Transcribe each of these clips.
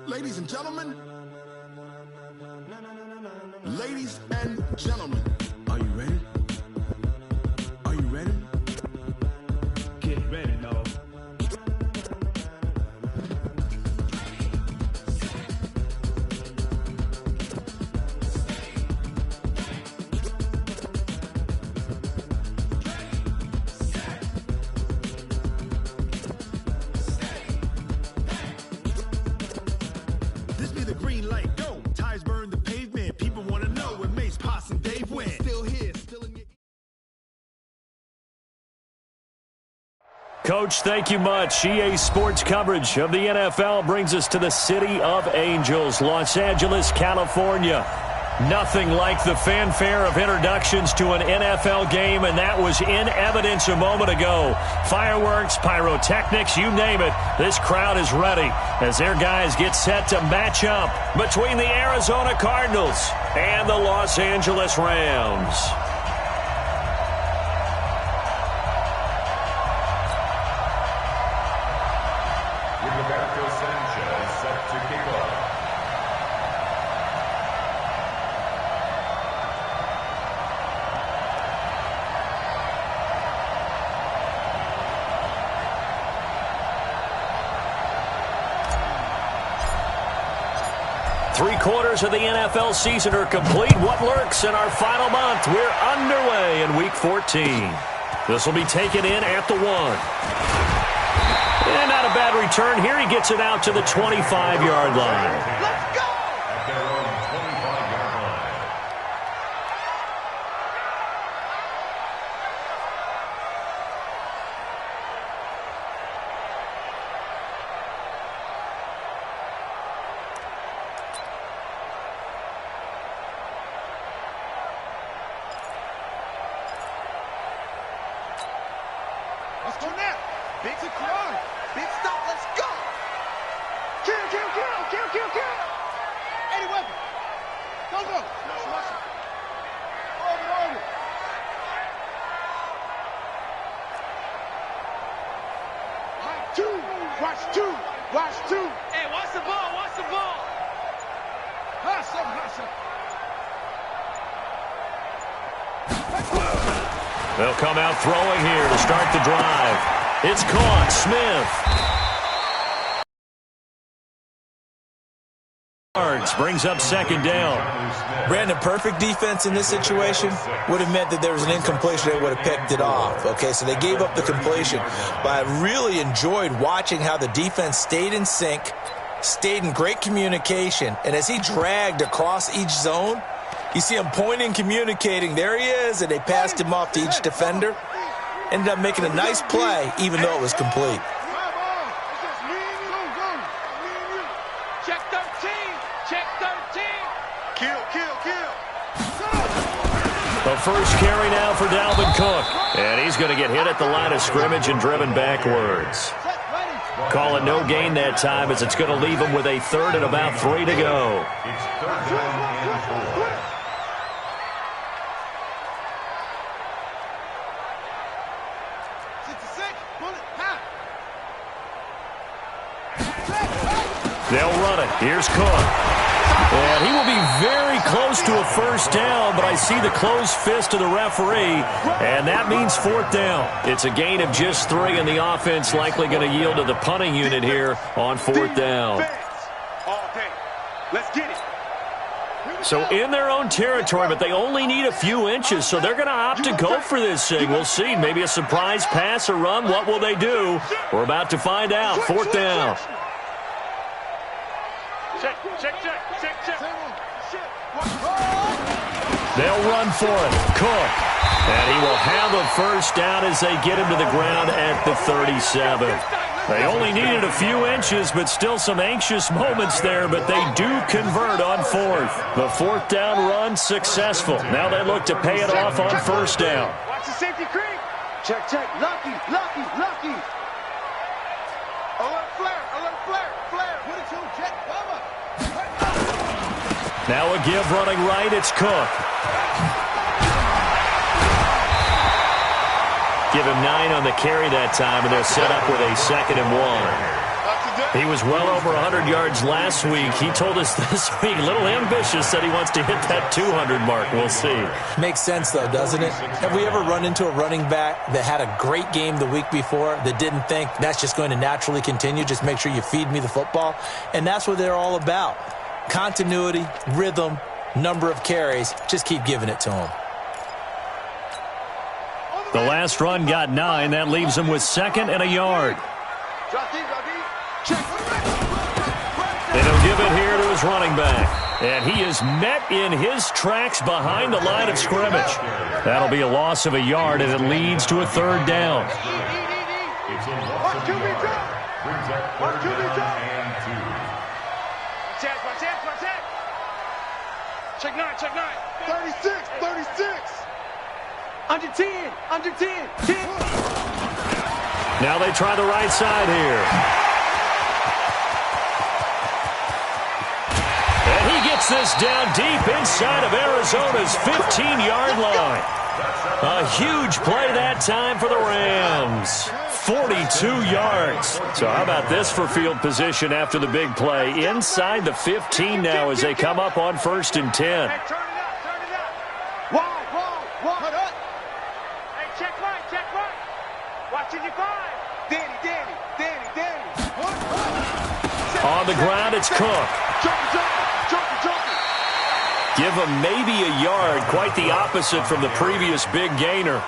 Ladies and gentlemen. Ladies and gentlemen. Are you ready? Are you ready? Get ready, dog. This be the green light, go. Tires burn the pavement. People want to know where Mace, Poss, and Dave went. Still here, still in your... Coach, thank you much. EA Sports coverage of the NFL brings us to the City of Angels, Los Angeles, California. Nothing like the fanfare of introductions to an NFL game, and that was in evidence a moment ago. Fireworks, pyrotechnics, you name it. This crowd is ready as their guys get set to match up between the Arizona Cardinals and the Los Angeles Rams. Set to kick off. Three-quarters of the NFL season are complete. What lurks in our final month? We're underway in Week 14. This will be taken in at the 1. And not a bad return here. He gets it out to the 25-yard line. Let's go! At their own 25-yard line. Let's go now. Big to Claude. Big stop. Let's go. Kill, kill, kill, kill, kill, kill. Eddie Weber. Go, go. Muscle. Over. Watch two. Hey, watch the ball. Hustle. They'll come out throwing here to start the drive. It's caught. Smith. Brings up second down. Brandon, perfect defense in this situation would have meant that there was an incompletion that would have picked it off. Okay, so they gave up the completion. But I really enjoyed watching how the defense stayed in sync, stayed in great communication, and as he dragged across each zone, you see him pointing, communicating. There he is, and they passed him off to each defender. Ended up making a nice play, even though it was complete. The first carry now for Dalvin Cook. And he's going to get hit at the line of scrimmage and driven backwards. Call it no gain that time as it's going to leave him with a third and about 3 to go. It's third down and 4. They'll run it. Here's Cook. And he will be very close to a first down, but I see the closed fist of the referee, and that means 4th down. It's a gain of just 3, and the offense likely going to yield to the punting unit here on 4th down. Let's get it. So in their own territory, but they only need a few inches, so they're going to opt to go for this thing. We'll see. Maybe a surprise pass or run. What will they do? We're about to find out. 4th down. Check. They'll run for it. Cook. And he will have a first down as they get him to the ground at the 37. They only needed a few inches, but still some anxious moments there, but they do convert on 4th. The 4th down run successful. Now they look to pay it off on 1st down. Watch the safety creep. Check. Lucky. Alert flare. Put it to him, check. Now a give running right. It's Cook. Give him 9 on the carry that time, and they're set up with a 2nd and 1. He was well over 100 yards last week. He told us this week, a little ambitious, said he wants to hit that 200 mark. We'll see. Makes sense, though, doesn't it? Have we ever run into a running back that had a great game the week before that didn't think that's just going to naturally continue? Just make sure you feed me the football. And that's what they're all about. Continuity, rhythm, number of carries. Just keep giving it to them. The last run got 9. That leaves him with 2nd and a yard. And he'll give it here to his running back. And he is met in his tracks behind the line of scrimmage. That'll be a loss of a yard, and it leads to a 3rd down. Check 9, check 9. 36, 36. Under 10, under 10, 10. Now they try the right side here. And he gets this down deep inside of Arizona's 15-yard line. A huge play that time for the Rams. 42 yards. So how about this for field position after the big play? Inside the 15 now as they come up on 1st and 10. Hey, turn it up, turn it up. Wide. Cut up. Hey, check right. Watching your 5. Danny. On the ground, it's Cook. Jumping. Give him maybe a yard, quite the opposite from the previous big gainer.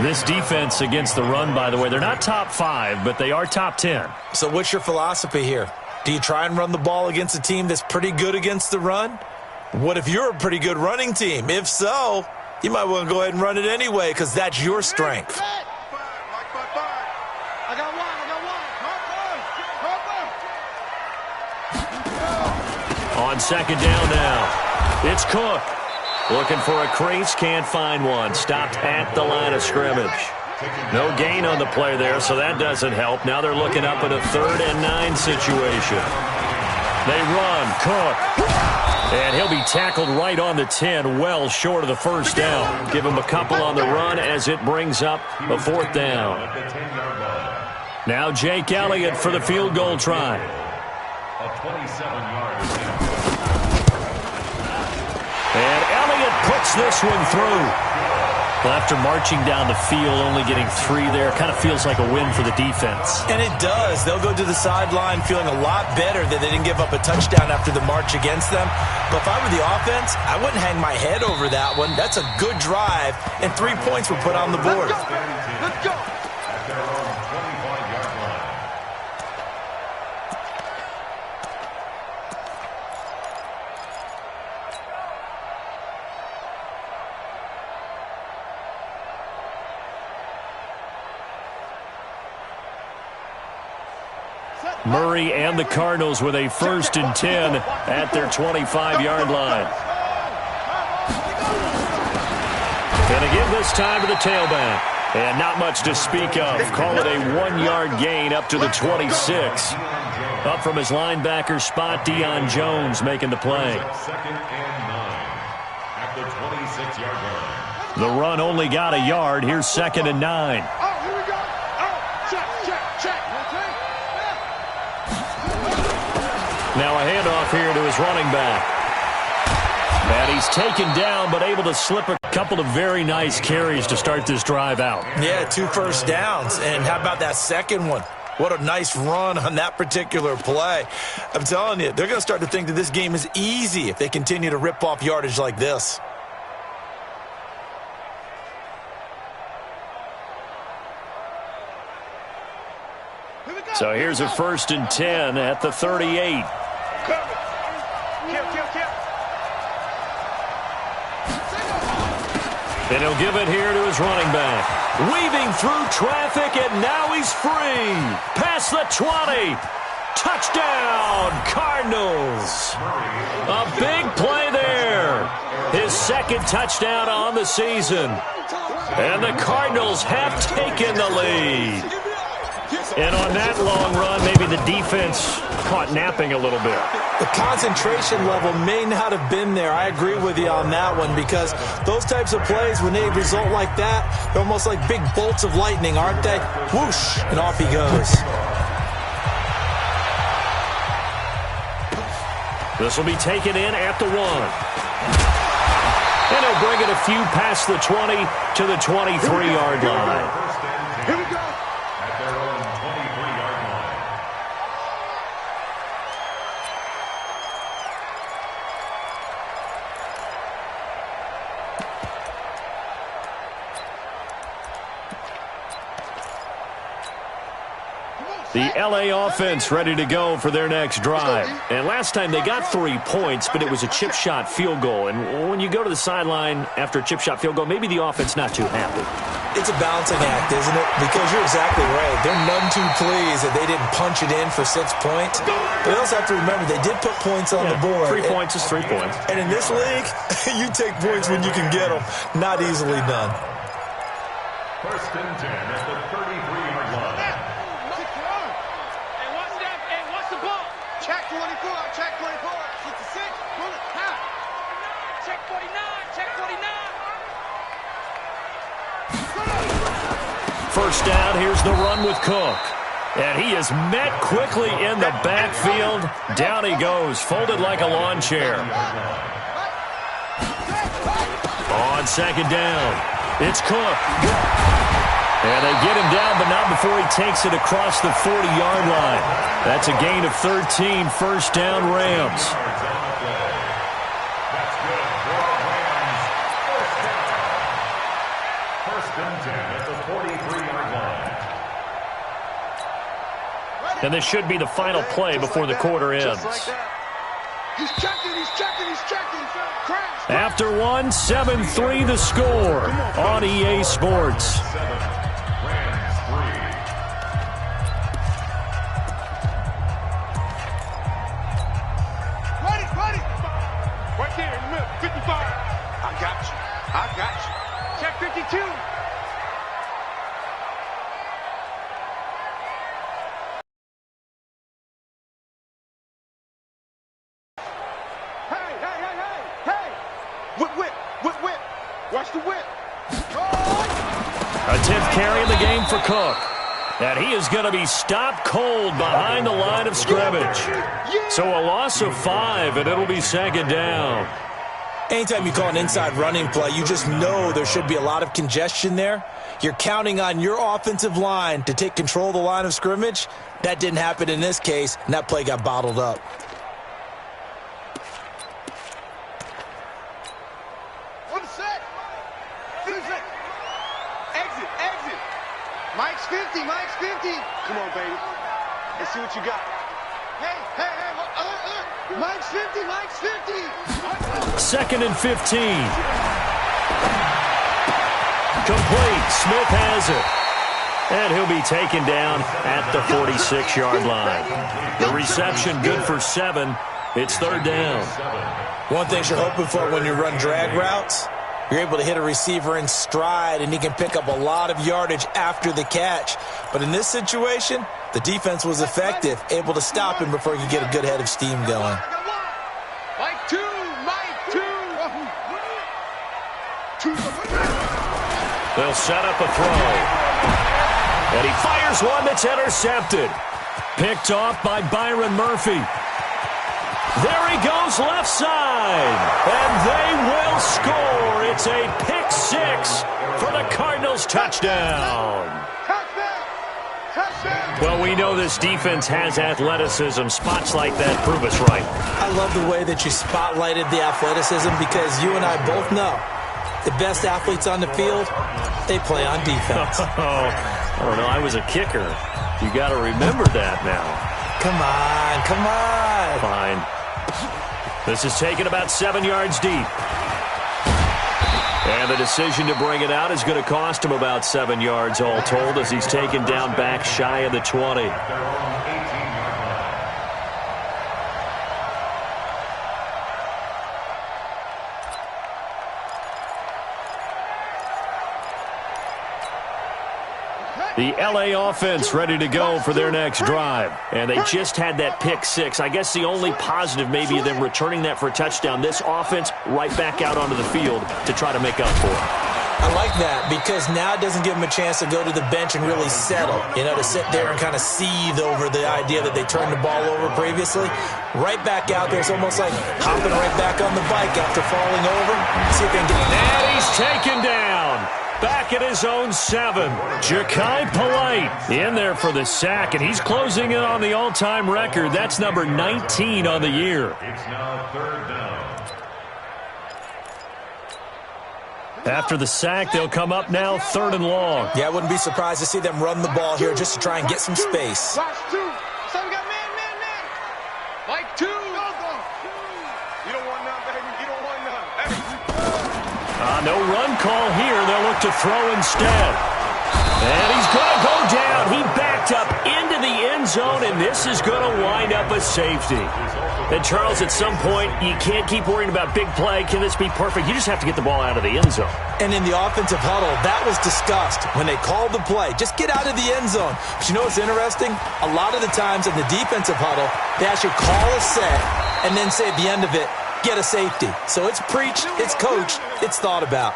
This defense against the run, by the way, they're not top 5, but they are top 10. So what's your philosophy here? Do you try and run the ball against a team that's pretty good against the run? What if you're a pretty good running team? If so, you might want to go ahead and run it anyway because that's your strength. I got one. On 2nd down now, it's Cook. Looking for a crease, can't find one. Stopped at the line of scrimmage. No gain on the play there, so that doesn't help. Now they're looking up at a 3rd and 9 situation. They run, Cook. And he'll be tackled right on the 10, well short of the 1st down. Give him a couple on the run as it brings up a 4th down. Now Jake Elliott for the field goal try. A 27-yard attempt. And Elliott puts this one through. Well, after marching down the field, only getting 3 there, kind of feels like a win for the defense. And it does. They'll go to the sideline feeling a lot better that they didn't give up a touchdown after the march against them. But if I were the offense, I wouldn't hang my head over that one. That's a good drive, and 3 points were put on the board. Let's go. At their own 25-yard line. Murray and the Cardinals with a 1st and 10 at their 25-yard line. And again this time to the tailback. And not much to speak of. Call it a 1-yard gain up to the 26. Up from his linebacker spot, Deion Jones making the play. 2nd and 9 at the 26-yard line. The run only got a yard. Here's 2nd and 9. Oh, here we go. Oh, check. Now a handoff here to his running back. And he's taken down, but able to slip a couple of very nice carries to start this drive out. Yeah, 2 first downs. And how about that second one? What a nice run on that particular play. I'm telling you, they're going to start to think that this game is easy if they continue to rip off yardage like this. So here's a 1st and 10 at the 38. And he'll give it here to his running back. Weaving through traffic, and now he's free. Past the 20. Touchdown, Cardinals. A big play there. His 2nd touchdown on the season. And the Cardinals have taken the lead. And on that long run, maybe the defense caught napping a little bit. The concentration level may not have been there. I agree with you on that one because those types of plays, when they result like that, they're almost like big bolts of lightning, aren't they? Whoosh, and off he goes. This will be taken in at the 1. And he'll bring it a few past the 20 to the 23-yard line. Here we go. At their own 23-yard line. The LA offense ready to go for their next drive. And last time they got 3 points, but it was a chip shot field goal. And when you go to the sideline after a chip shot field goal, maybe the offense not too happy. It's a balancing act, isn't it? Because you're exactly right. They're none too pleased that they didn't punch it in for 6 points. But they also have to remember they did put points on the board. 3 points is 3 points. And in this league, you take points when you can get them. Not easily done. First and 10 at the 33-yard line. Check 24, check 24, 66, pull it, half. Check 49, check 49. First down, here's the run with Cook. And he is met quickly in the backfield. Down he goes, folded like a lawn chair. On second down, it's Cook. And they get him down, but not before he takes it across the 40-yard line. That's a gain of 13, first down Rams. First and 10 at the 43-yard line. And this should be the final play before the quarter ends. He's checking, he's checking, he's checking. Crash. After 1, 7-3 the score on EA Sports. Right there in the middle, 55. I got you. I got you. Check 52. Hey, hey, hey, hey, hey. Whip, whip, whip, whip. Watch the whip. A 10th carry in the game for Cook. And he is going to be stopped cold behind the line of scrimmage. So a loss of 5, and it'll be second down. Anytime you call an inside running play, you just know there should be a lot of congestion there. You're counting on your offensive line to take control of the line of scrimmage. That didn't happen in this case, and that play got bottled up. One set. Finish it. Exit, exit. Mike's 50, Mike's 50. Come on, baby. Let's see what you got. Hey, hey, hey. Mike's 50, Mike's 50. Second and 15. Complete. Smith has it. And he'll be taken down at the 46-yard line. The reception good for 7. It's third down. One thing you're hoping for when you run drag routes, you're able to hit a receiver in stride, and he can pick up a lot of yardage after the catch. But in this situation, the defense was effective, able to stop him before he could get a good head of steam going. Mike 2, Mike 2. They'll set up a throw. And he fires one that's intercepted. Picked off by Byron Murphy. There he goes left side. And they will score. It's a pick 6 for the Cardinals touchdown. Well, we know this defense has athleticism. Spots like that prove us right. I love the way that you spotlighted the athleticism because you and I both know the best athletes on the field, they play on defense. I don't know. I was a kicker. You got to remember that now. Come on, come on. Fine. This is taken about 7 yards deep. And the decision to bring it out is going to cost him about 7 yards all told as he's taken down back shy of the 20. The LA offense ready to go for their next drive. And they just had that pick 6. I guess the only positive maybe them returning that for a touchdown. This offense right back out onto the field to try to make up for it. I like that because now it doesn't give them a chance to go to the bench and really settle, to sit there and kind of seethe over the idea that they turned the ball over previously. Right back out there. It's almost like hopping right back on the bike after falling over. See if they can get it. And he's taken down. Back at his own 7. Ja'Kai Polite in there for the sack, and he's closing in on the all-time record. That's number 19 on the year. It's now 3rd down. After the sack, they'll come up now 3rd and long. Yeah, I wouldn't be surprised to see them run the ball here just to try and get some space. Watch 2. So we got man. Mike 2. Go. You don't want none, baby. You don't want none. Hey. No run call here. They'll look to throw instead. And he's going to go down. He backed up into the end zone, and this is going to wind up a safety. And, Charles, at some point, you can't keep worrying about big play. Can this be perfect? You just have to get the ball out of the end zone. And in the offensive huddle, that was discussed when they called the play. Just get out of the end zone. But you know what's interesting? A lot of the times in the defensive huddle, they actually call a set and then say at the end of it, get a safety. So it's preached, it's coached, it's thought about.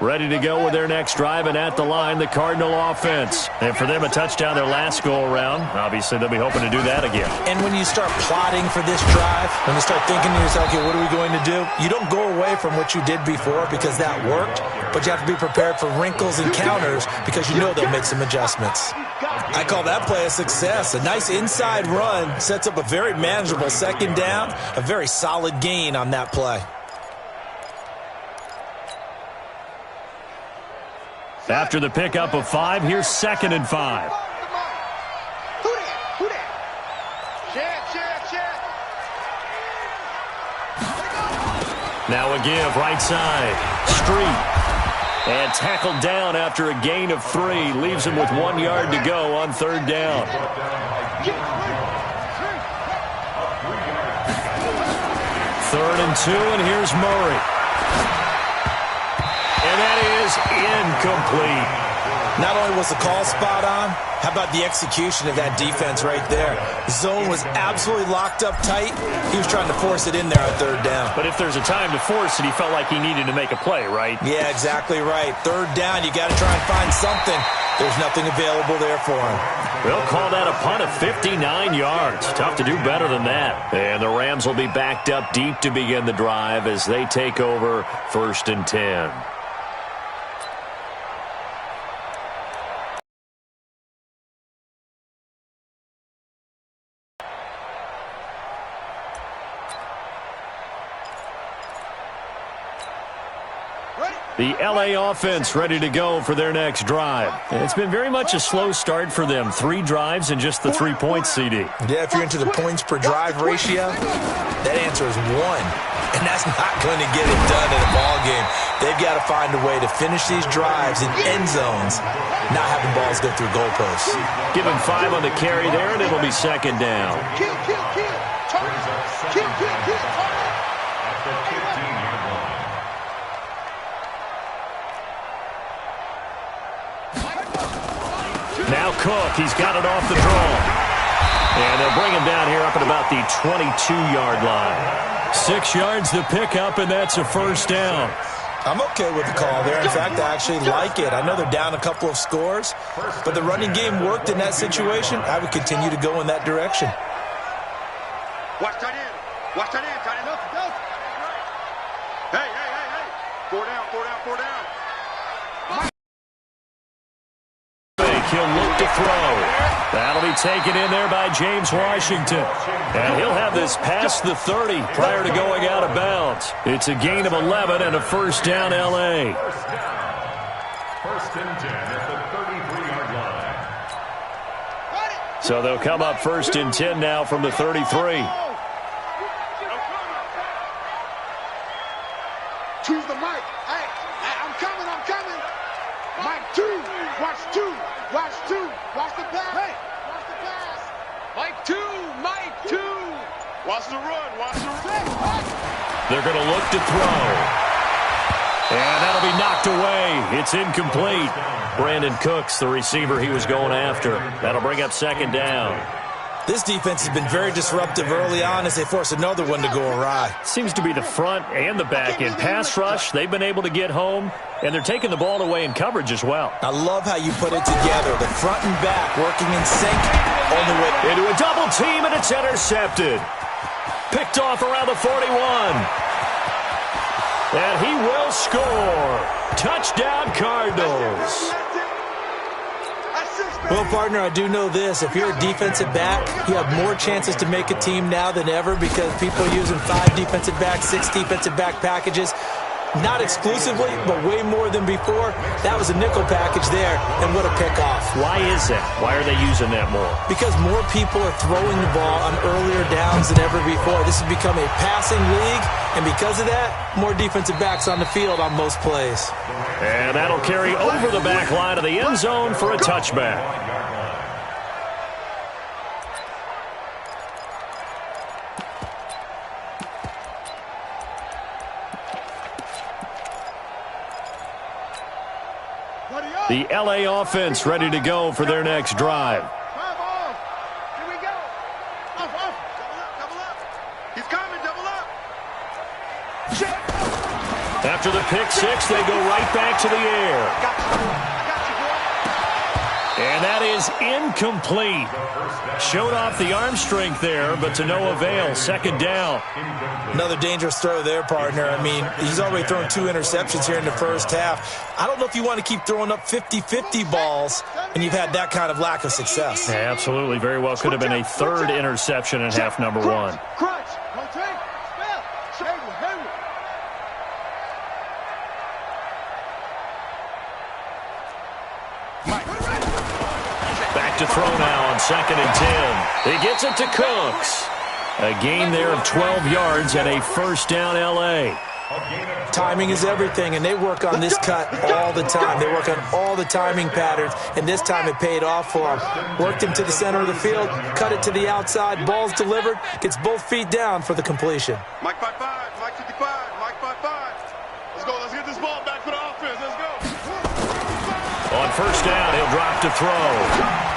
Ready to go with their next drive, and at the line, the Cardinal offense. And for them, a touchdown their last go-around. Obviously, they'll be hoping to do that again. And when you start plotting for this drive, when you start thinking to yourself, okay, what are we going to do? You don't go away from what you did before because that worked, but you have to be prepared for wrinkles and counters because you know they'll make some adjustments. I call that play a success. A nice inside run sets up a very manageable 2nd down, a very solid gain on that play. After the pickup of 5, here's 2nd and 5. Who that? Check. Now a give, right side. Street. And tackled down after a gain of 3. Leaves him with 1 yard to go on 3rd down. 3rd and 2, and here's Murray. And that is incomplete. Not only was the call spot on, how about the execution of that defense right there? The zone was absolutely locked up tight. He was trying to force it in there on 3rd down. But if there's a time to force it, he felt like he needed to make a play, right? Yeah, exactly right. 3rd down, you got to try and find something. There's nothing available there for him. We'll call that a punt of 59 yards. Tough to do better than that. And the Rams will be backed up deep to begin the drive as they take over 1st and 10. The L.A. offense ready to go for their next drive. And it's been very much a slow start for them. 3 drives and just the 3 points, CD. Yeah, if you're into the points per drive ratio, that answer is 1. And that's not going to get it done in a ball game. They've got to find a way to finish these drives in end zones, not having balls go through goalposts. Give him 5 on the carry there, and it'll be 2nd down. Kill. At the 15-yard line. Now Cook, he's got it off the draw. And they'll bring him down here up at about the 22-yard line. 6 yards to pick up, and that's a 1st down. I'm okay with the call there. In fact, I actually like it. I know they're down a couple of scores, but the running game worked in that situation. I would continue to go in that direction. Watch tight end. Tight end. Hey. 4 down. He'll look to throw. That'll be taken in there by James Washington. And he'll have this past the 30 prior to going out of bounds. It's a gain of 11 and a 1st down, L.A. 1st and 10 at the 33-yard line. So they'll come up 1st and 10 now from the 33. Choose the mic. Hey, I'm coming. Mike 2. Watch 2. Watch the pass. Hey. Watch the pass. Mike 2. Watch the run. They're going to look to throw. And that'll be knocked away. It's incomplete. Brandon Cooks, the receiver he was going after. That'll bring up second down. This defense has been very disruptive early on as they force another one to go awry. Seems to be the front and the back end. Pass rush, they've been able to get home, and they're taking the ball away in coverage as well. I love how you put it together. The front and back working in sync on the way. Into a double team, and it's intercepted. Picked off around the 41. And he will score. Touchdown, Cardinals. Well, partner, I do know this. If you're a defensive back, you have more chances to make a team now than ever because people are using 5 defensive backs, 6 defensive back packages. Not exclusively, but way more than before. That was a nickel package there, and what a pickoff. Why is that? Why are they using that more? Because more people are throwing the ball on earlier downs than ever before. This has become a passing league, and because of that, more defensive backs on the field on most plays. And that'll carry over the back line of the end zone for a touchback. The LA offense ready to go for their next drive. Here we go. Off. Double up. He's coming, double up. After the pick six, they go right back to the air. I got you, boy. And that is incomplete. Showed off the arm strength there, but to no avail. Second down. Another dangerous throw there, partner. I mean, he's already thrown 2 interceptions here in the first half. I don't know if you want to keep throwing up 50-50 balls, and you've had that kind of lack of success. Yeah, absolutely. Very well could have been a third interception in half number 1. Crunch. Rotate. Spell. Hayward. Back to throw now on 2nd and 10. He gets it to Cooks. A gain there of 12 yards and a first down LA. Timing is everything, and they work on this cut all the time. They work on all the timing patterns, and this time it paid off for them. Worked him to the center of the field, cut it to the outside, ball's delivered, gets both feet down for the completion. Mike 5-5, Mike 55, Mike 5-5. Let's go, let's get this ball back for the offense, let's go. On first down, he'll drop to throw.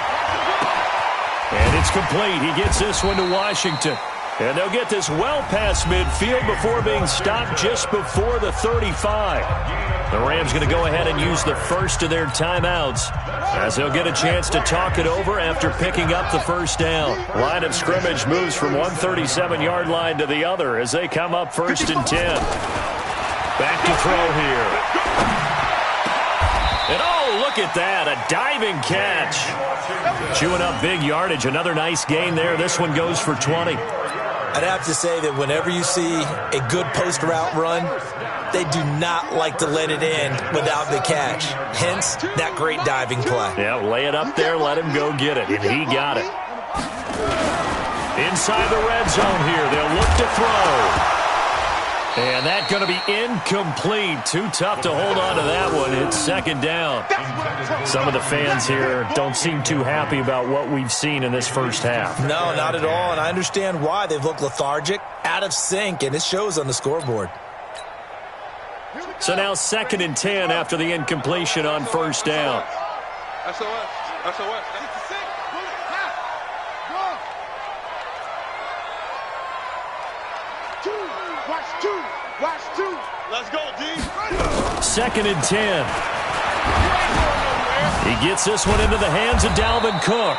And it's complete. He gets this one to Washington. And they'll get this well past midfield before being stopped just before the 35. The Rams going to go ahead and use the first of their timeouts as they'll get a chance to talk it over after picking up the first down. Line of scrimmage moves from one 37-yard line to the other as they come up 1st and 10. Back to throw here. And oh, look at that, a diving catch. Chewing up big yardage, another nice gain there. This one goes for 20. I'd have to say that whenever you see a good post route run, they do not like to let it in without the catch. Hence, that great diving play. Yeah, lay it up there, let him go get it, and he got it. Inside the red zone here, they'll look to throw. And that's going to be incomplete. Too tough to hold on to that one. It's 2nd down. Some of the fans here don't seem too happy about what we've seen in this first half. No, not at all, and I understand why. They've looked lethargic, out of sync, and it shows on the scoreboard. So now 2nd and 10 after the incompletion on first down. SOS. Watch two. Let's go, D. 2nd and 10. He gets this one into the hands of Dalvin Cook.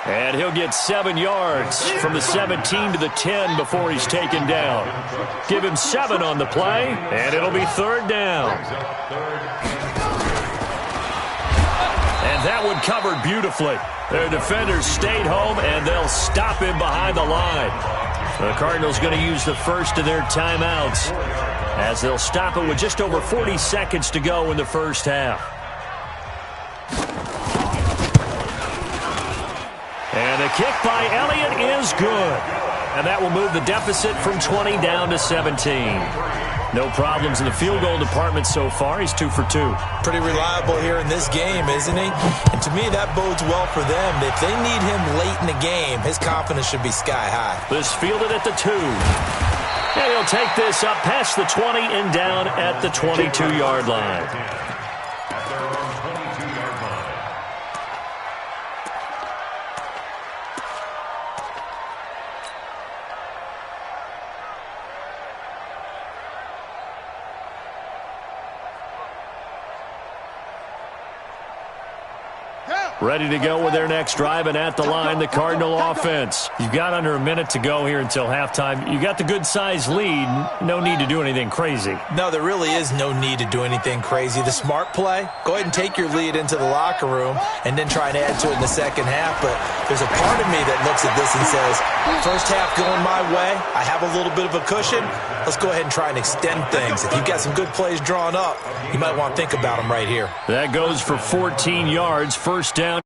And he'll get 7 yards from the 17 to the 10 before he's taken down. Give him 7 on the play, and it'll be 3rd down. And that one covered beautifully. Their defenders stayed home, and they'll stop him behind the line. The Cardinals going to use the first of their timeouts as they'll stop it with just over 40 seconds to go in the first half. And a kick by Elliott is good. And that will move the deficit from 20 down to 17. No problems in the field goal department so far. He's 2 for 2. Pretty reliable here in this game, isn't he? And to me, that bodes well for them. If they need him late in the game, his confidence should be sky high. This fielded at the 2. And he'll take this up past the 20 and down at the 22-yard line. At their own 22-yard line. Ready to go with their next drive, and at the line, the Cardinal offense. You've got under a minute to go here until halftime. You got the good-sized lead. No need to do anything crazy. No, there really is no need to do anything crazy. The smart play, go ahead and take your lead into the locker room and then try and add to it in the second half. But there's a part of me that looks at this and says, first half going my way, I have a little bit of a cushion. Let's go ahead and try and extend things. If you've got some good plays drawn up, you might want to think about them right here. That goes for 14 yards, first down.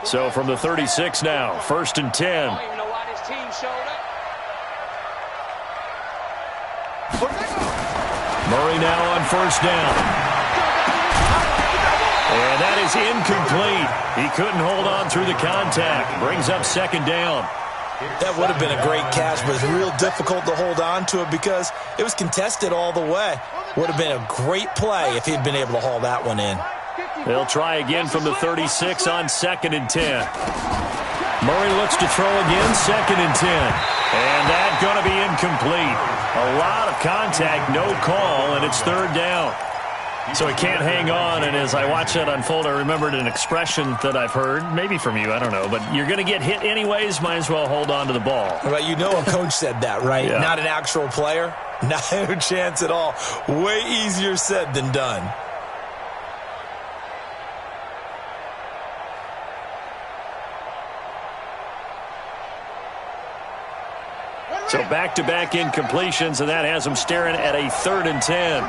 So from the 36 now, first and 10. I don't even know why this team showed up. Murray now on first down. And that is incomplete. He couldn't hold on through the contact. Brings up second down. That would have been a great catch, but it's real difficult to hold on to it because it was contested all the way. Would have been a great play if he'd been able to haul that one in. They'll try again from the 36 on second and 10. Murray looks to throw again, second and 10. And that's going to be incomplete. A lot of contact, no call, and it's third down. So he can't hang on, and as I watch that unfold, I remembered an expression that I've heard, maybe from you, I don't know, but you're going to get hit anyways, might as well hold on to the ball. Well, you know a coach said that, right? Yeah. Not an actual player. No chance at all. Way easier said than done. So back-to-back incompletions, and that has them staring at a third and 10.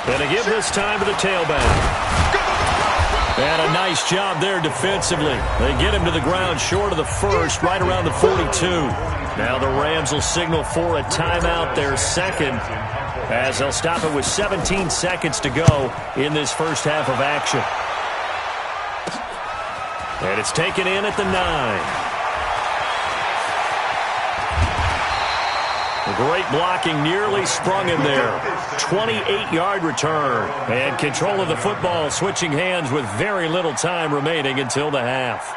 And to give this time to the tailback. And a nice job there defensively. They get him to the ground short of the first, right around the 42. Now the Rams will signal for a timeout, their second, as they'll stop it with 17 seconds to go in this first half of action. And it's taken in at the 9. Great blocking, nearly sprung him there. 28-yard return. And control of the football, switching hands with very little time remaining until the half.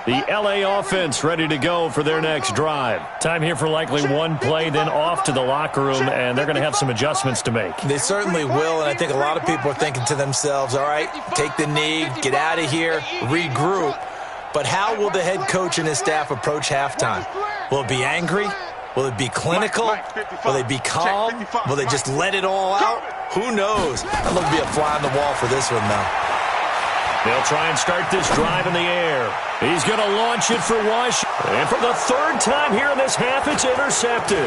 The LA offense ready to go for their next drive. Time here for likely one play, then off to the locker room, and they're going to have some adjustments to make. They certainly will, and I think a lot of people are thinking to themselves, all right, take the knee, get out of here, regroup. But how will the head coach and his staff approach halftime? Will it be angry? Will it be clinical? Will they be calm? Will they just let it all out? Who knows? I'd love to be a fly on the wall for this one, though. They'll try and start this drive in the air. He's going to launch it for Washington. And for the third time here in this half, it's intercepted.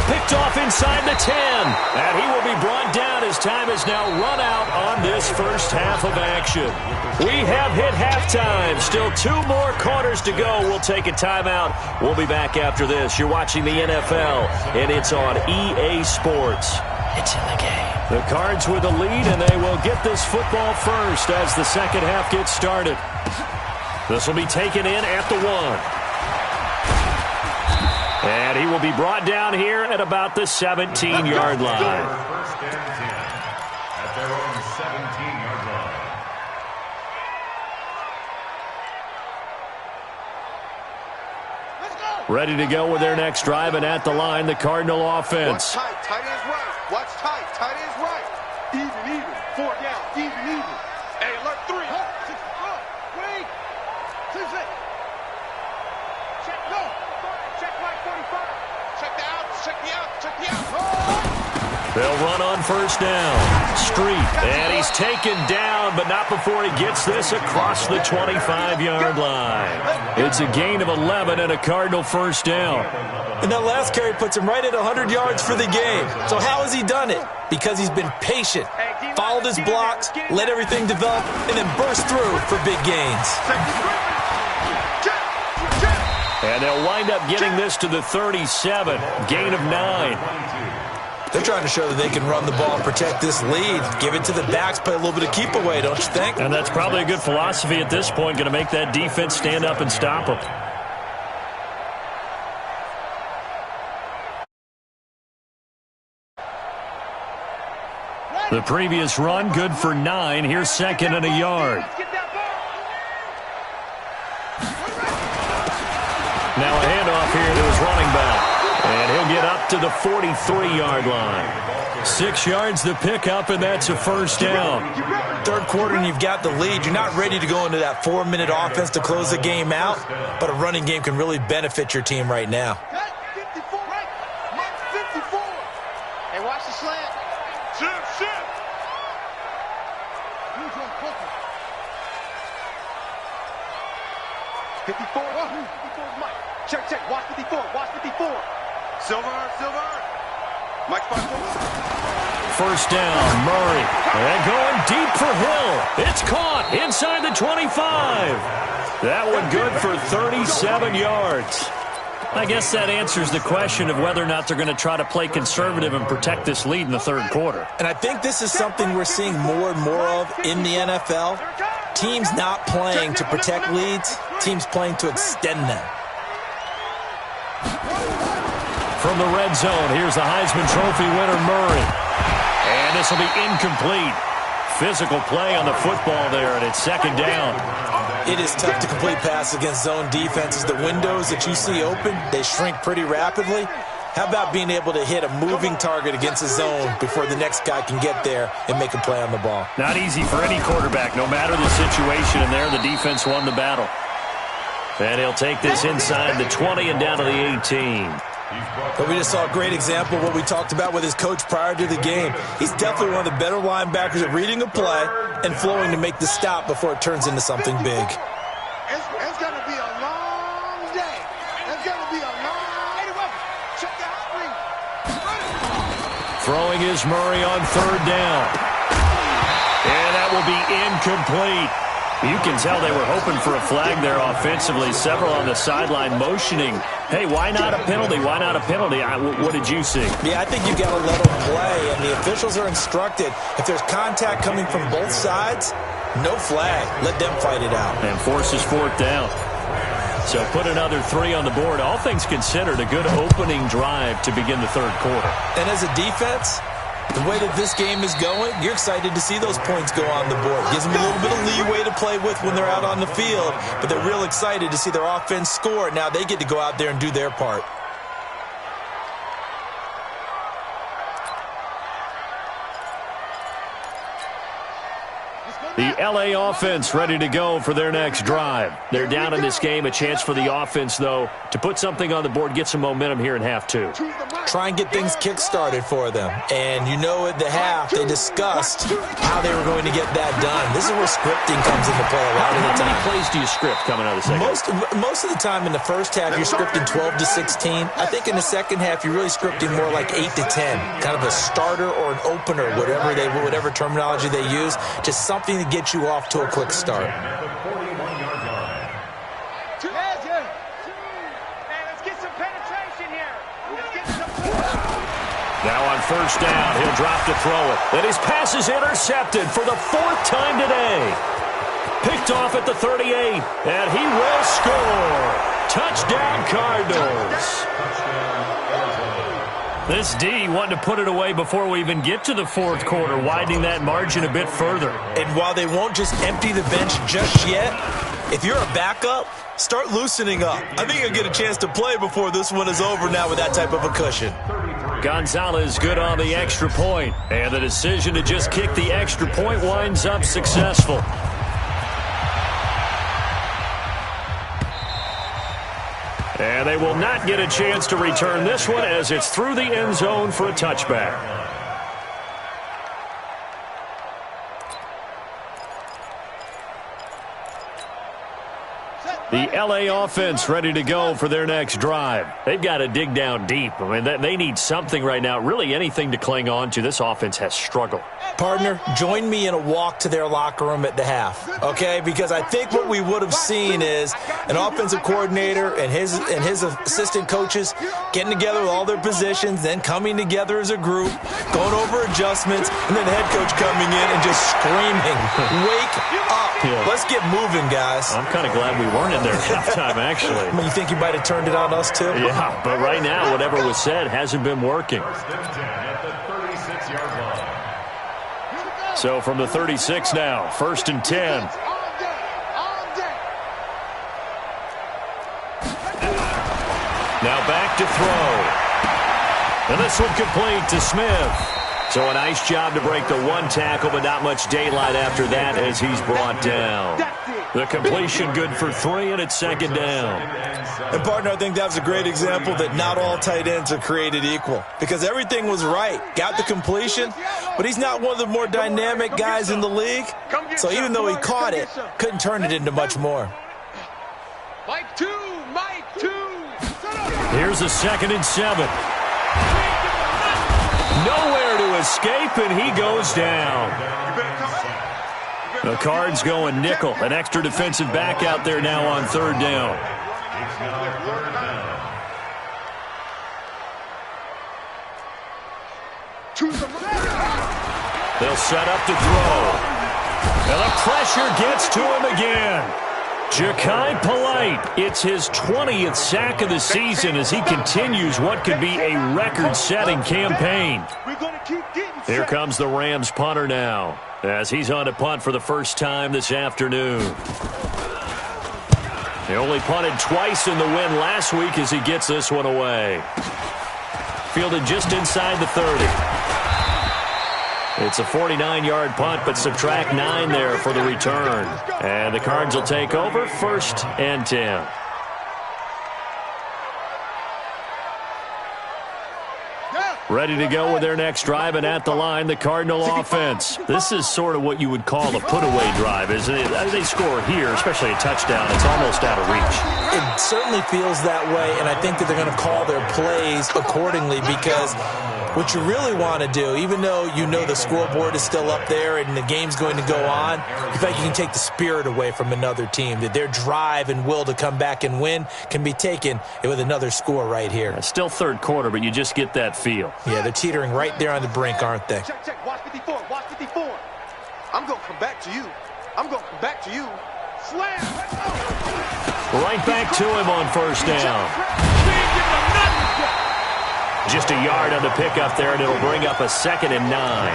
Picked off inside the 10. And he will be brought down as time is now run out on this first half of action. We have hit halftime. Still 2 more quarters to go. We'll take a timeout. We'll be back after this. You're watching the NFL, and it's on EA Sports. It's in the game. The Cards with the lead, and they will get this football first as the second half gets started. This will be taken in at the 1. And he will be brought down here at about the 17-yard line. First and 10 at their own 17-yard line. Ready to go with their next drive, and at the line, the Cardinal offense. Watch tight, tight ends right. Watch tight, tight ends right. Even. 4 down, even. Hey, alert 3. 6, 3. 2, 6. Check, go. Check right 45. Check the out, check the out. They'll run on first down. Street, and he's taken down, but not before he gets this across the 25-yard line. It's a gain of 11 and a Cardinal first down. And that last carry puts him right at 100 yards for the game. So how has he done it? Because he's been patient, followed his blocks, let everything develop, and then burst through for big gains. And they'll wind up getting this to the 37, gain of 9. They're trying to show that they can run the ball and protect this lead. Give it to the backs, play a little bit of keep away, don't you think? And that's probably a good philosophy at this point, going to make that defense stand up and stop them. The previous run, good for 9. Here's second and a yard. Now a handoff here to his running back. And he'll get up to the 43-yard line. 6 yards the pickup, and that's a first down. Third quarter, and you've got the lead. You're not ready to go into that 4-minute offense to close the game out, but a running game can really benefit your team right now. 54, right? Mark 54. Hey, watch the slant. Shit. 54. 54 Mike. Check. Watch 54. Silver. Mike 5. First down, Murray. And going deep for Hill. It's caught inside the 25. That one good for 37 yards. I guess that answers the question of whether or not they're going to try to play conservative and protect this lead in the third quarter. And I think this is something we're seeing more and more of in the NFL. Teams not playing to protect leads, teams playing to extend them. From the red zone, here's the Heisman Trophy winner, Murray. And this will be incomplete. Physical play on the football there, and it's second down. It is tough to complete passes against zone defenses. The windows that you see open, they shrink pretty rapidly. How about being able to hit a moving target against a zone before the next guy can get there and make a play on the ball? Not easy for any quarterback, no matter the situation, and there the defense won the battle. And he'll take this inside the 20 and down to the 18. But we just saw a great example of what we talked about with his coach prior to the game. He's definitely one of the better linebackers at reading a play and flowing to make the stop before it turns into something big. It's going to be a long day. It's going to be a long... Check the hot read. Throwing is Murray on third down. And that will be incomplete. You can tell they were hoping for a flag there offensively. Several on the sideline motioning, hey, why not a penalty? Why not a penalty? What did you see? Yeah, I think you've got to let them play, and the officials are instructed, if there's contact coming from both sides, no flag. Let them fight it out. And forces fourth down. So put another 3 on the board. All things considered, a good opening drive to begin the third quarter. And as a defense, the way that this game is going, you're excited to see those points go on the board. Gives them a little bit of leeway to play with when they're out on the field, but they're real excited to see their offense score. Now they get to go out there and do their part. The LA offense ready to go for their next drive. They're down in this game. A chance for the offense, though, to put something on the board, get some momentum here in half 2. Try and get things kick-started for them. And you know at the half, they discussed how they were going to get that done. This is where scripting comes into play a lot of the time. How many plays do you script coming out of the second? Most of the time in the first half, you're scripting 12 to 16. I think in the second half, you're really scripting more like 8 to 10. Kind of a starter or an opener, whatever terminology they use. Just something to get you off to a quick start. Now on first down, he'll drop to throw it. And his pass is intercepted for the 4th time today. Picked off at the 38, and he will score. Touchdown, Cardinals. This D wanted to put it away before we even get to the fourth quarter, widening that margin a bit further. And while they won't just empty the bench just yet, if you're a backup, start loosening up. I think you'll get a chance to play before this one is over now with that type of a cushion. Gonzalez good on the extra point, and the decision to just kick the extra point winds up successful. And they will not get a chance to return this one as it's through the end zone for a touchback. The L.A. offense ready to go for their next drive. They've got to dig down deep. I mean, they need something right now, really anything to cling on to. This offense has struggled. Partner, join me in a walk to their locker room at the half, okay? Because I think what we would have seen is an offensive coordinator and his assistant coaches getting together with all their positions, then coming together as a group, going over adjustments, and then the head coach coming in and just screaming, "Wake up. Yeah. Let's get moving, guys." I'm kind of glad we weren't in there at halftime, actually. I mean, you think you might have turned it on us, too? Yeah, but right now, whatever was said hasn't been working. First and 10 at the 36-yard line. So from the 36 now, 1st and 10. Now back to throw. And this one complete to Smith. So a nice job to break the one tackle, but not much daylight after that as he's brought down. The completion good for 3, and it's 2nd down. And, partner, I think that was a great example that not all tight ends are created equal, because everything was right. Got the completion, but he's not one of the more dynamic guys in the league. So even though he caught it, couldn't turn it into much more. Mike 2, Mike 2. Here's a 2nd and 7. Nowhere to escape, and he goes down. The Cards going nickel. An extra defensive back out there now on 3rd down. It's now 3rd down. They'll set up to throw. And the pressure gets to him again. Ja'Kai Polite, it's his 20th sack of the season as he continues what could be a record-setting campaign. Here comes the Rams punter now as he's on to punt for the first time this afternoon. He only punted twice in the win last week as he gets this one away. Fielded just inside the 30. It's a 49-yard punt, but subtract 9 there for the return. And the Cards will take over 1st and 10. Ready to go with their next drive, and at the line, the Cardinal offense. This is sort of what you would call a put-away drive, isn't it? They score here, especially a touchdown. It's almost out of reach. It certainly feels that way, and I think that they're going to call their plays accordingly, because what you really want to do, even though you know the scoreboard is still up there and the game's going to go on, you think you can take the spirit away from another team, that their drive and will to come back and win can be taken with another score right here. It's still 3rd quarter, but you just get that feel. Yeah, they're teetering right there on the brink, aren't they? Check, check. Watch 54. Watch 54. I'm going to come back to you. I'm going to come back to you. Slam. Right back to him on 1st down. Just a yard on the pickup there, and it'll bring up a 2nd and 9.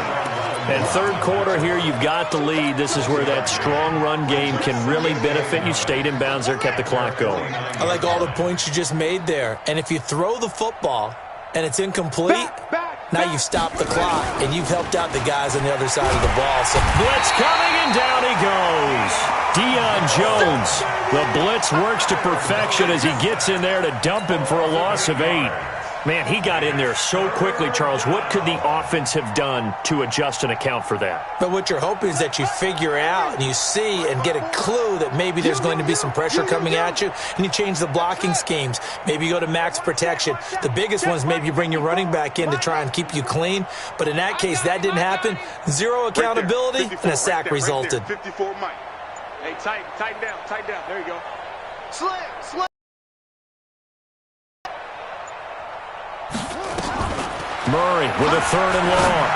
And 3rd quarter here, you've got the lead. This is where that strong run game can really benefit you. Stayed in bounds there, kept the clock going. I like all the points you just made there. And if you throw the football and it's incomplete, now you've stopped the clock, and you've helped out the guys on the other side of the ball. So blitz coming, and down he goes. Deion Jones. The blitz works to perfection as he gets in there to dump him for a loss of 8. Man, he got in there so quickly, Charles. What could the offense have done to adjust and account for that? But what you're hoping is that you figure out and you see and get a clue that maybe there's going to be some pressure coming at you, and you change the blocking schemes. Maybe you go to max protection. The biggest one is maybe you bring your running back in to try and keep you clean. But in that case, that didn't happen. 0 accountability, and a sack resulted. 54 Mike. Hey, tighten down. There you go. Slam. Murray with a 3rd and long.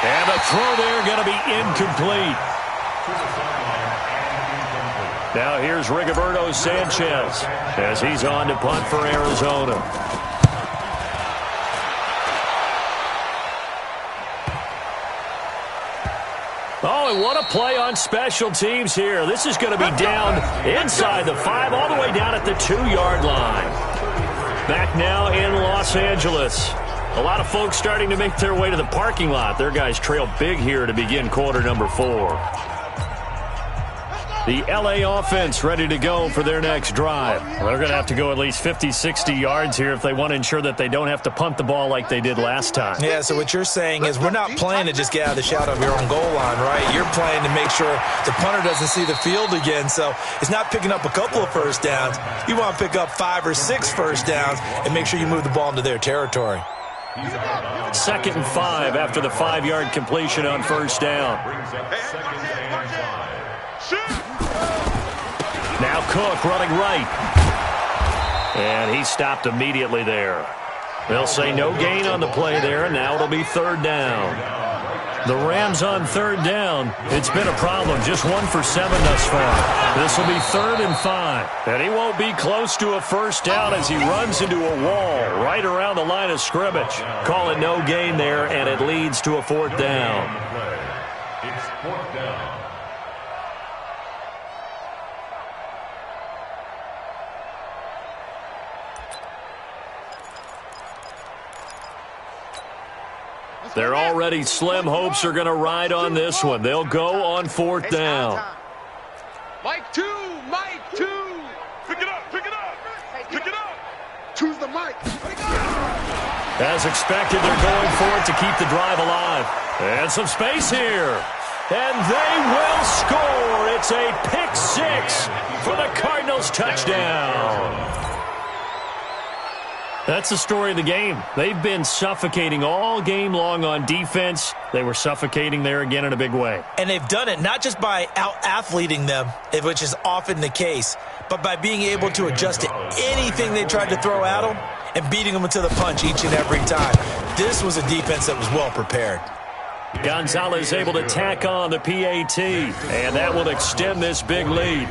And the throw there going to be incomplete. Now here's Rigoberto Sanchez as he's on to punt for Arizona. Oh, and what a play on special teams here. This is going to be down inside the 5, all the way down at the 2-yard line. Back now in Los Angeles. A lot of folks starting to make their way to the parking lot. Their guys trail big here to begin quarter number 4. The LA offense ready to go for their next drive. They're going to have to go at least 50, 60 yards here if they want to ensure that they don't have to punt the ball like they did last time. Yeah, so what you're saying is we're not playing to just get out of the shadow of your own goal line, right? You're playing to make sure the punter doesn't see the field again. So it's not picking up a couple of first downs. You want to pick up 5 or 6 first downs and make sure you move the ball into their territory. 2nd and 5 after the 5-yard completion on first down. Now Cook running right. And he stopped immediately there. They'll say no gain on the play there, and now it'll be 3rd down. The Rams on 3rd down. It's been a problem. Just 1 for 7 thus far. This will be 3rd and 5. And he won't be close to a first down as he runs into a wall right around the line of scrimmage. Call it no gain there, and it leads to a 4th down. It's 4th down. They're already slim hopes are going to ride on this one. They'll go on 4th down. Mike 2, Mike 2. Pick it up, pick it up, pick it up. Choose the mic. As expected, they're going for it to keep the drive alive. And some space here. And they will score. It's a pick 6 for the Cardinals touchdown. That's the story of the game. They've been suffocating all game long on defense. They were suffocating there again in a big way. And they've done it not just by out-athleting them, which is often the case, but by being able to adjust to anything they tried to throw at them and beating them to the punch each and every time. This was a defense that was well prepared. Gonzalez able to tack on the PAT, and that will extend this big lead.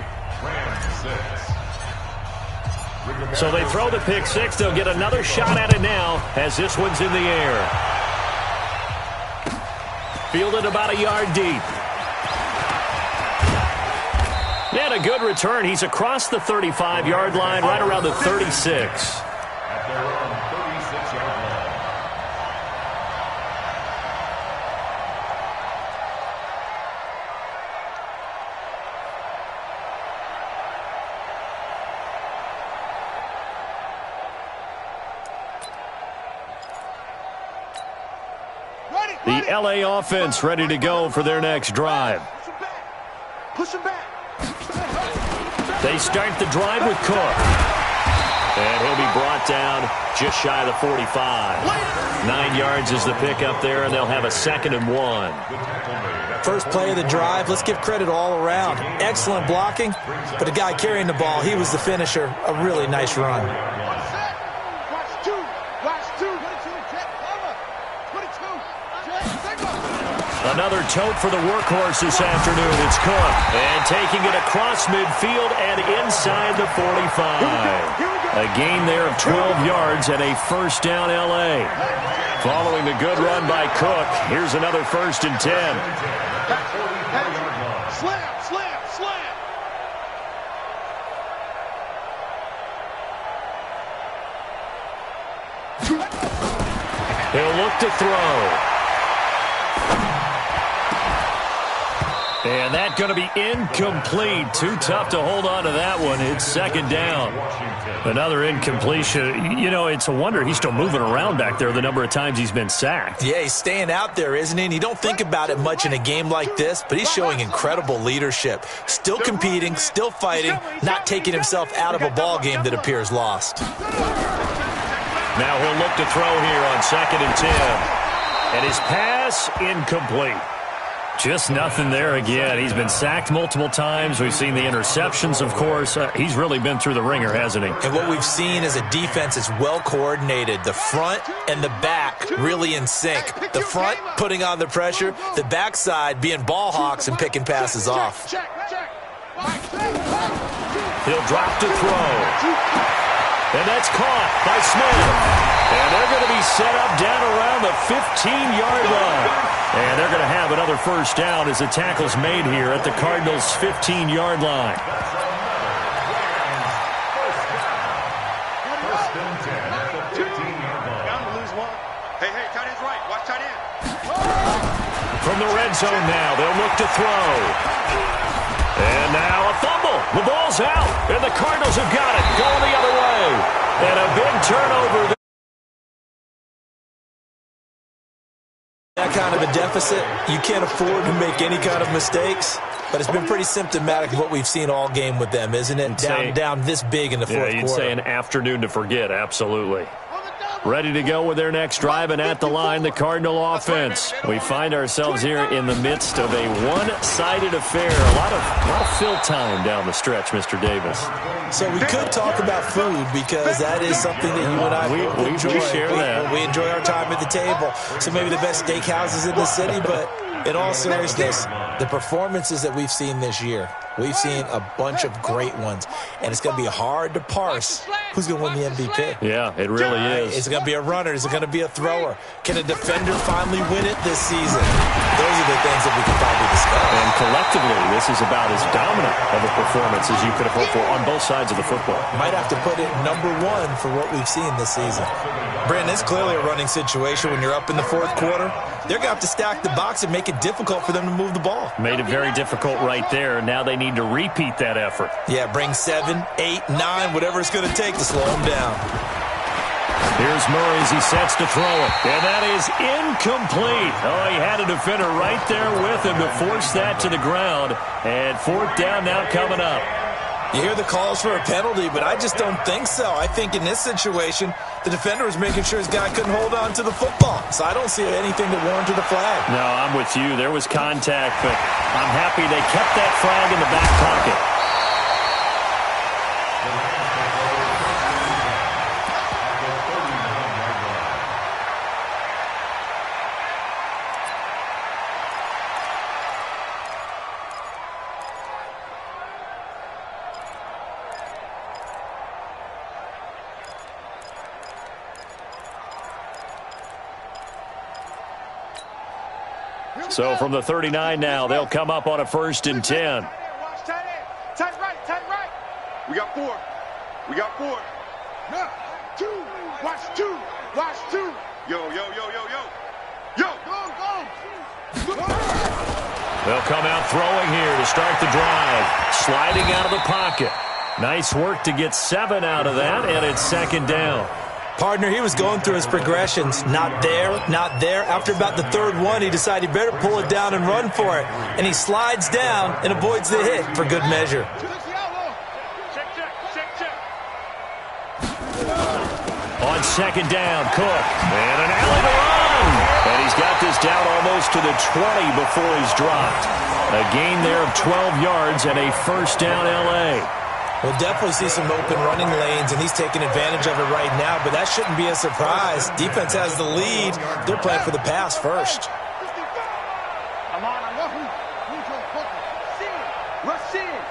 So they throw the pick 6. They'll get another shot at it now as this one's in the air. Fielded about a yard deep. And a good return. He's across the 35-yard line, right around the 36. At their own 36-yard line. The LA offense ready to go for their next drive. Push him back. They start the drive with Cook. And he'll be brought down just shy of the 45. 9 yards is the pickup there, and they'll have a 2nd and 1. First play of the drive, let's give credit all around. Excellent blocking, but the guy carrying the ball, he was the finisher. A really nice run. Watch 2. Watch 2. 22. Jet cover. 22. Jet, take off. Another tote for the workhorse this afternoon. It's Cook. And taking it across midfield and inside the 45. A gain there of 12 yards and a first down LA. Following the good run by Cook, here's another 1st and 10. Slam, slam, slam. He'll look to throw. And that's going to be incomplete. Too tough to hold on to that one. It's 2nd down. Another incompletion. You know, it's a wonder he's still moving around back there the number of times he's been sacked. Yeah, he's staying out there, isn't he? And you don't think about it much in a game like this, but he's showing incredible leadership. Still competing, still fighting, not taking himself out of a ball game that appears lost. Now he'll look to throw here on 2nd and 10. And his pass incomplete. Just nothing there again. He's been sacked multiple times. We've seen the interceptions, of course. He's really been through the ringer, hasn't he? And what we've seen is a defense that's well coordinated. The front and the back really in sync. The front putting on the pressure. The backside being ball hawks and picking passes off. He'll drop to throw. And that's caught by Smith. And they're going to be set up down around the 15-yard line. And they're going to have another first down as the tackle's made here at the Cardinals' 15-yard line. First and 10 at the 15-yard line. Bound to lose one. Hey, tight end's right. Watch tight end. From the red zone now, they'll look to throw. And now The ball's out, and the Cardinals have got it. Going the other way. And a big turnover. That kind of a deficit, you can't afford to make any kind of mistakes. But it's been pretty symptomatic of what we've seen all game with them, isn't it? Down this big in the fourth quarter. Yeah, you'd say an afternoon to forget, absolutely. Ready to go with their next drive, and at the line, the Cardinal offense. We find ourselves here in the midst of a one-sided affair. A lot of fill time down the stretch, Mr. Davis. So we could talk about food because that is something that you and I enjoy. We share that. We enjoy our time at the table. So maybe the best steakhouses in the city, but in all seriousness, the performances that we've seen this year, we've seen a bunch of great ones, and it's going to be hard to parse who's going to win the MVP. Yeah, it really is. Is it going to be a runner? Is it going to be a thrower? Can a defender finally win it this season? Those are the things that we can probably discuss. And collectively, this is about as dominant of a performance as you could have hoped for on both sides of the football. Might have to put it #1 for what we've seen this season. Brandon, it's clearly a running situation when you're up in the fourth quarter. They're going to have to stack the box and make it difficult for them to move the ball. Made it very difficult right there. Now they need to repeat that effort. Yeah, bring 7, 8, 9, whatever it's going to take to slow them down. Here's Murray as he sets to throw it. And that is incomplete. Oh, he had a defender right there with him to force that to the ground. And fourth down now coming up. You hear the calls for a penalty, but I just don't think so. I think in this situation, the defender was making sure his guy couldn't hold on to the football. So I don't see anything that warranted a flag. No, I'm with you. There was contact, but I'm happy they kept that flag in the back pocket. So from the 39 now, they'll come up on a 1st and 10. Tight right. We got 4. No, 2. Watch 2. Yo. Go. They'll come out throwing here to start the drive. Sliding out of the pocket. Nice work to get 7 out of that, and it's 2nd down. Partner, he was going through his progressions. Not there. After about the 3rd one, he decided he better pull it down and run for it. And he slides down and avoids the hit for good measure. Check. On 2nd down, Cook. And an alley to run. And he's got this down almost to the 20 before he's dropped. A gain there of 12 yards and a 1st down L.A. We'll definitely see some open running lanes, and he's taking advantage of it right now, but that shouldn't be a surprise. Defense has the lead. They're playing for the pass first. Come on. Rush in.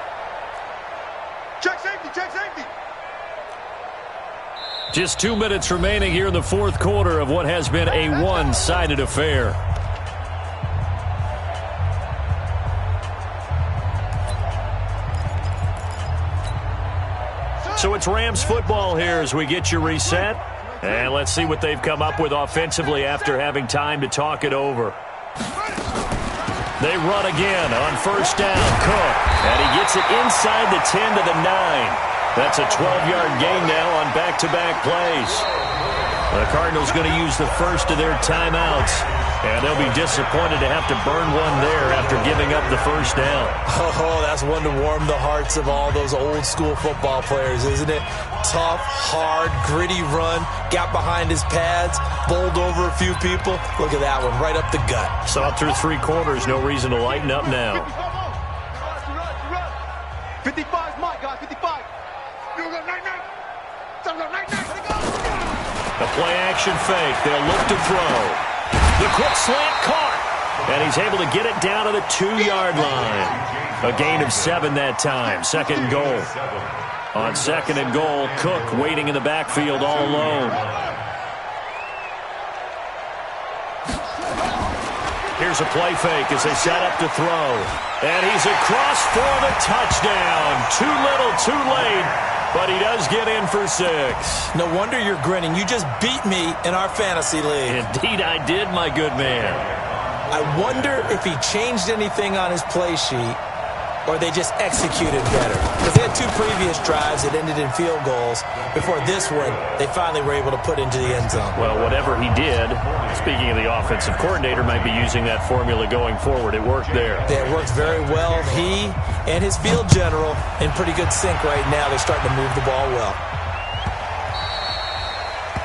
Check safety. Just 2 minutes remaining here in the fourth quarter of what has been a one-sided affair. So it's Rams football here as we get you reset. And let's see what they've come up with offensively after having time to talk it over. They run again on 1st down. Cook. And he gets it inside the 10 to the 9. That's a 12-yard gain now on back-to-back plays. The Cardinals going to use the first of their timeouts. And they'll be disappointed to have to burn one there after giving up the 1st down. Oh, that's one to warm the hearts of all those old-school football players, isn't it? Tough, hard, gritty run, got behind his pads, bowled over a few people. Look at that one, right up the gut. Saw through 3 quarters, no reason to lighten up now. 55's my guy, 55. The play-action fake. They'll look to throw. The quick slant caught. And he's able to get it down to the 2-yard line. A gain of 7 that time. 2nd and goal. On 2nd and goal, Cook waiting in the backfield all alone. Here's a play fake as they set up to throw. And he's across for the touchdown. Too little, too late. But he does get in for 6. No wonder you're grinning. You just beat me in our fantasy league. Indeed I did, my good man. I wonder if he changed anything on his play sheet or they just executed better? Because they had 2 previous drives that ended in field goals. Before this one, they finally were able to put into the end zone. Well, whatever he did, speaking of the offensive coordinator, might be using that formula going forward. It worked there. It worked very well. He and his field general in pretty good sync right now. They're starting to move the ball well.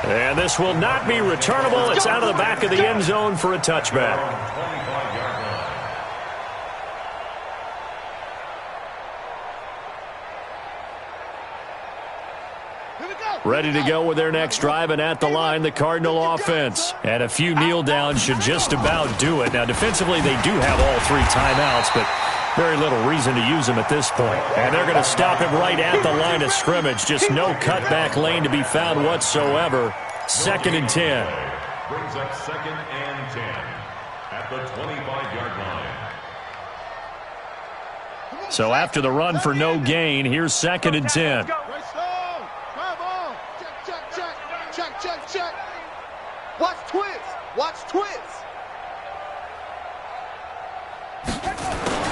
And this will not be returnable. It's out of the back of the end zone for a touchback. Ready to go with their next drive, and at the line, the Cardinal offense. And a few kneel downs should just about do it. Now, defensively, they do have all 3 timeouts, but very little reason to use them at this point. And they're going to stop him right at the line of scrimmage. Just no cutback lane to be found whatsoever. 2nd and 10. Brings up 2nd and 10 at the 25-yard line. So after the run for no gain, here's 2nd and 10. Check. Watch twins.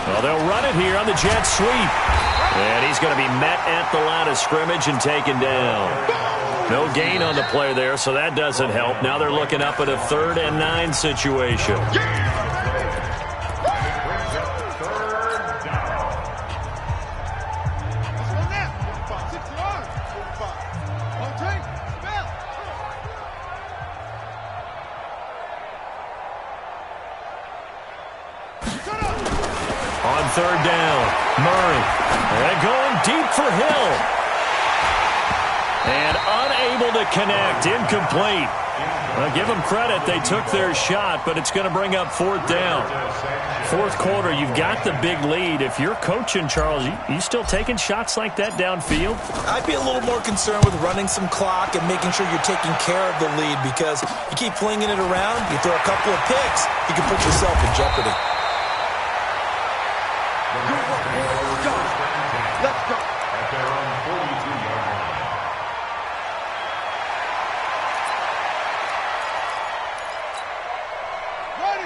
Well, they'll run it here on the jet sweep. And he's going to be met at the line of scrimmage and taken down. No gain on the play there, so that doesn't help. Now they're looking up at a 3rd and 9 situation. On 3rd down, Murray. And going deep for Hill. And unable to connect, incomplete. Well, give them credit, they took their shot, but it's going to bring up 4th down. 4th quarter, you've got the big lead. If you're coaching, Charles, you still taking shots like that downfield? I'd be a little more concerned with running some clock and making sure you're taking care of the lead, because you keep flinging it around, you throw a couple of picks, you can put yourself in jeopardy. Let's go. At their own 42-yard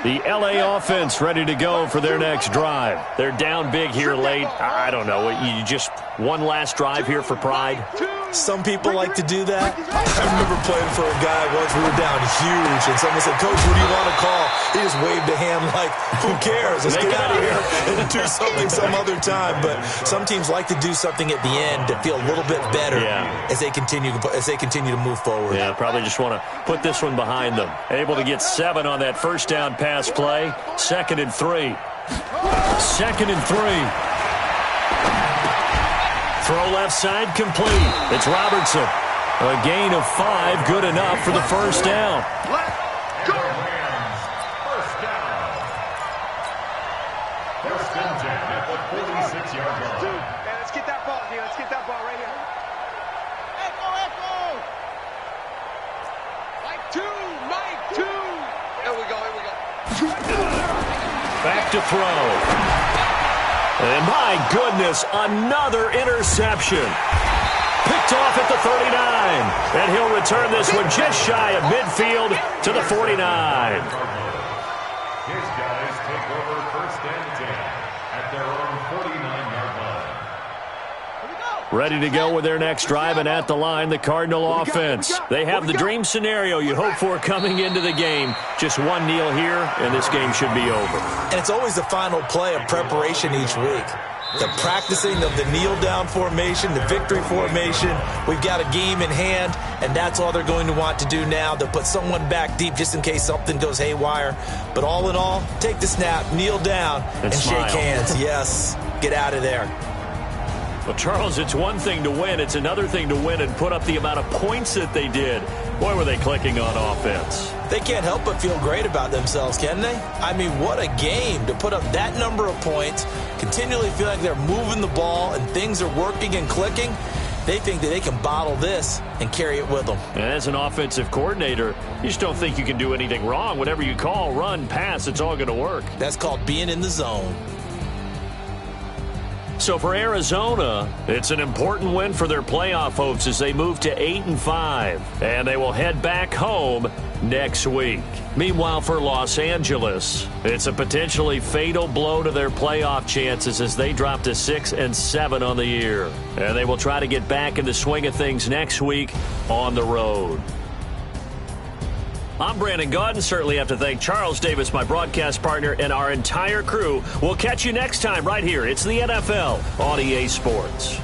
line. The L.A. offense ready to go for their next drive. They're down big here late. I don't know. You just one last drive here for pride? Some people like to do that. I remember playing for a guy once. We were down huge, and someone said, "Coach, what do you want to call?" He just waved a hand like, "Who cares? Let's get out of here and do something some other time." But some teams like to do something at the end to feel a little bit better as they continue to move forward. Yeah, probably just want to put this one behind them. Able to get 7 on that first down pass play. 2nd and 3. 2nd and 3. Throw left side complete. It's Robertson. A gain of 5, good enough for the first down. Let's go. First down. 1st and 10 at the 46-yard line. Man, let's get that ball here. Let's get that ball right here. Echo. Mike 2. Here we go. Back to throw. And my goodness, another interception. Picked off at the 39. And he'll return this one just shy of midfield to the 49. His guys take over 1st and 10 at their own 49-yard line. Ready to go with their next drive, and at the line, the Cardinal offense. They have the dream scenario you hope for coming into the game. Just one kneel here, and this game should be over. And it's always the final play of preparation each week. The practicing of the kneel-down formation, the victory formation. We've got a game in hand, and that's all they're going to want to do now. They'll put someone back deep just in case something goes haywire. But all in all, take the snap, kneel down, and shake hands. Yes, get out of there. Well, Charles, it's one thing to win. It's another thing to win and put up the amount of points that they did. Boy, were they clicking on offense. They can't help but feel great about themselves, can they? I mean, what a game to put up that number of points, continually feel like they're moving the ball and things are working and clicking. They think that they can bottle this and carry it with them. And as an offensive coordinator, you just don't think you can do anything wrong. Whatever you call, run, pass, it's all going to work. That's called being in the zone. So for Arizona, it's an important win for their playoff hopes as they move to 8-5, and they will head back home next week. Meanwhile, for Los Angeles, it's a potentially fatal blow to their playoff chances as they drop to 6-7 on the year. And they will try to get back in the swing of things next week on the road. I'm Brandon Gaudin. Certainly have to thank Charles Davis, my broadcast partner, and our entire crew. We'll catch you next time right here. It's the NFL on EA Sports.